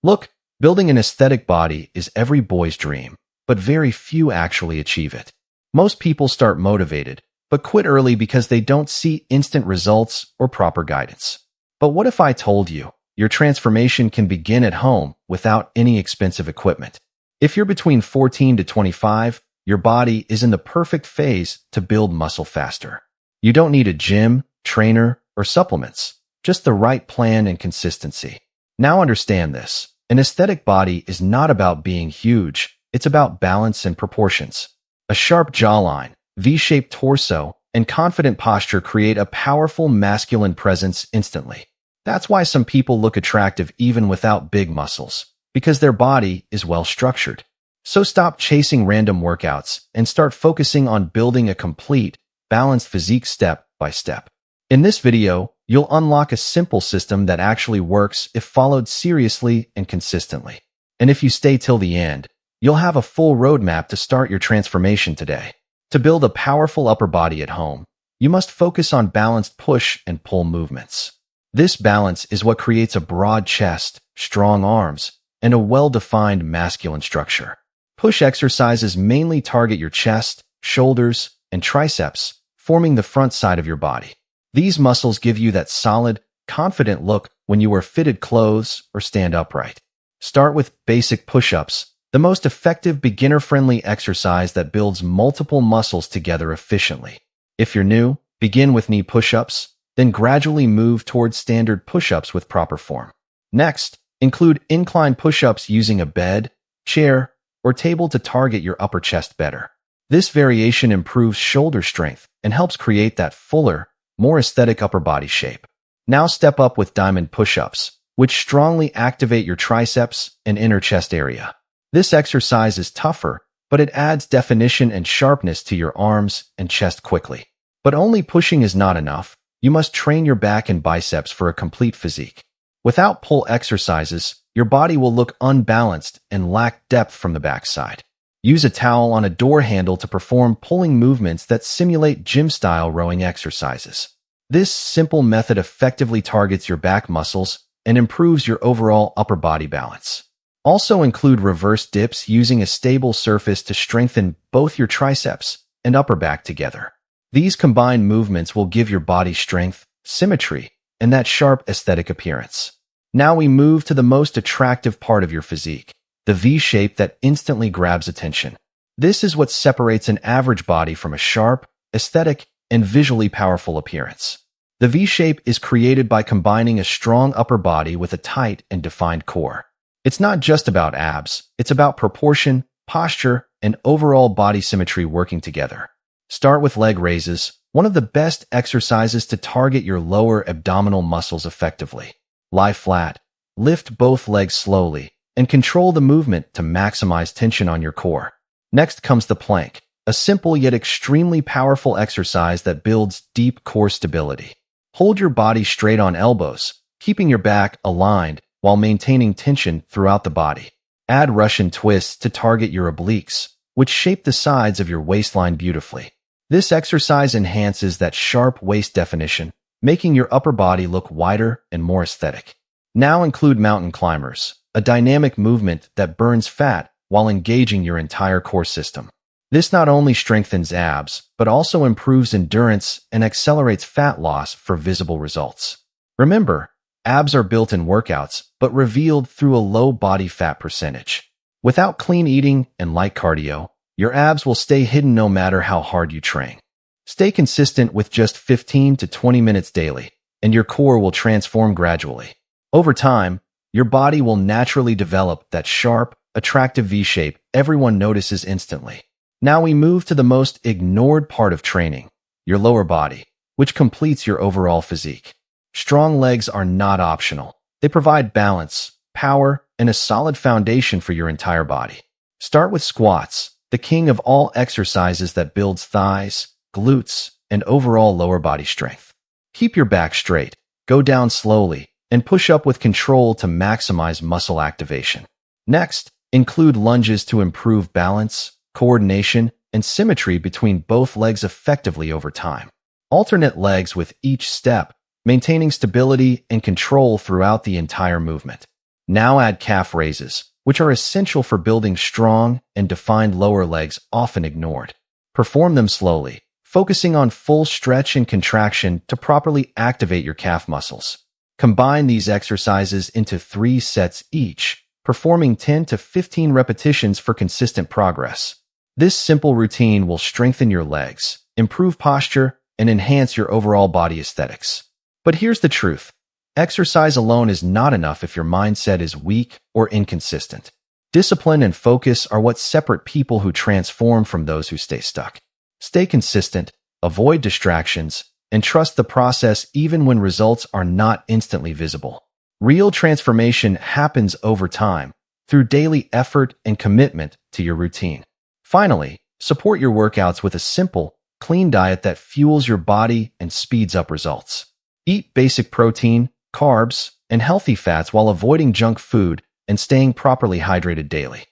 Look, building an aesthetic body is every boy's dream, but very few actually achieve it. Most people start motivated, but quit early because they don't see instant results or proper guidance. But what if I told you your transformation can begin at home without any expensive equipment? If you're between 14 to 25, your body is in the perfect phase to build muscle faster. You don't need a gym, trainer, or supplements, just the right plan and consistency. Now understand this. An aesthetic body is not about being huge, it's about balance and proportions. A sharp jawline, V-shaped torso, and confident posture create a powerful masculine presence instantly. That's why some people look attractive even without big muscles, because their body is well structured. So stop chasing random workouts and start focusing on building a complete, balanced physique step by step. In this video, you'll unlock a simple system that actually works if followed seriously and consistently. And if you stay till the end, you'll have a full roadmap to start your transformation today. To build a powerful upper body at home, you must focus on balanced push and pull movements. This balance is what creates a broad chest, strong arms, and a well-defined masculine structure. Push exercises mainly target your chest, shoulders, and triceps, forming the front side of your body. These muscles give you that solid, confident look when you wear fitted clothes or stand upright. Start with basic push-ups, the most effective beginner-friendly exercise that builds multiple muscles together efficiently. If you're new, begin with knee push-ups, then gradually move towards standard push-ups with proper form. Next, include incline push-ups using a bed, chair, or table to target your upper chest better. This variation improves shoulder strength and helps create that fuller, more aesthetic upper body shape. Now step up with diamond push-ups, which strongly activate your triceps and inner chest area. This exercise is tougher, but it adds definition and sharpness to your arms and chest quickly. But only pushing is not enough. You must train your back and biceps for a complete physique. Without pull exercises, your body will look unbalanced and lack depth from the backside. Use a towel on a door handle to perform pulling movements that simulate gym-style rowing exercises. This simple method effectively targets your back muscles and improves your overall upper body balance. Also include reverse dips using a stable surface to strengthen both your triceps and upper back together. These combined movements will give your body strength, symmetry, and that sharp aesthetic appearance. Now we move to the most attractive part of your physique, the V shape that instantly grabs attention. This is what separates an average body from a sharp, aesthetic, and visually powerful appearance. The V shape is created by combining a strong upper body with a tight and defined core. It's not just about abs, it's about proportion, posture, and overall body symmetry working together. Start with leg raises, one of the best exercises to target your lower abdominal muscles effectively. Lie flat, lift both legs slowly, and control the movement to maximize tension on your core. Next comes the plank, a simple yet extremely powerful exercise that builds deep core stability. Hold your body straight on elbows, keeping your back aligned while maintaining tension throughout the body. Add Russian twists to target your obliques, which shape the sides of your waistline beautifully. This exercise enhances that sharp waist definition, making your upper body look wider and more aesthetic. Now include mountain climbers, a dynamic movement that burns fat while engaging your entire core system. This not only strengthens abs, but also improves endurance and accelerates fat loss for visible results. Remember, abs are built in workouts, but revealed through a low body fat percentage. Without clean eating and light cardio, your abs will stay hidden no matter how hard you train. Stay consistent with just 15 to 20 minutes daily, and your core will transform gradually. Over time, your body will naturally develop that sharp, attractive V shape everyone notices instantly. Now we move to the most ignored part of training, your lower body, which completes your overall physique. Strong legs are not optional. They provide balance, power, and a solid foundation for your entire body. Start with squats, the king of all exercises that builds thighs, glutes, and overall lower body strength. Keep your back straight, go down slowly, and push up with control to maximize muscle activation. Next, include lunges to improve balance, coordination, and symmetry between both legs effectively over time. Alternate legs with each step, maintaining stability and control throughout the entire movement. Now add calf raises, which are essential for building strong and defined lower legs often ignored. Perform them slowly, focusing on full stretch and contraction to properly activate your calf muscles. Combine these exercises into 3 sets each, performing 10 to 15 repetitions for consistent progress. This simple routine will strengthen your legs, improve posture, and enhance your overall body aesthetics. But here's the truth. Exercise alone is not enough if your mindset is weak or inconsistent. Discipline and focus are what separate people who transform from those who stay stuck. Stay consistent, avoid distractions, and trust the process even when results are not instantly visible. Real transformation happens over time through daily effort and commitment to your routine. Finally, support your workouts with a simple, clean diet that fuels your body and speeds up results. Eat basic protein, carbs, and healthy fats while avoiding junk food and staying properly hydrated daily.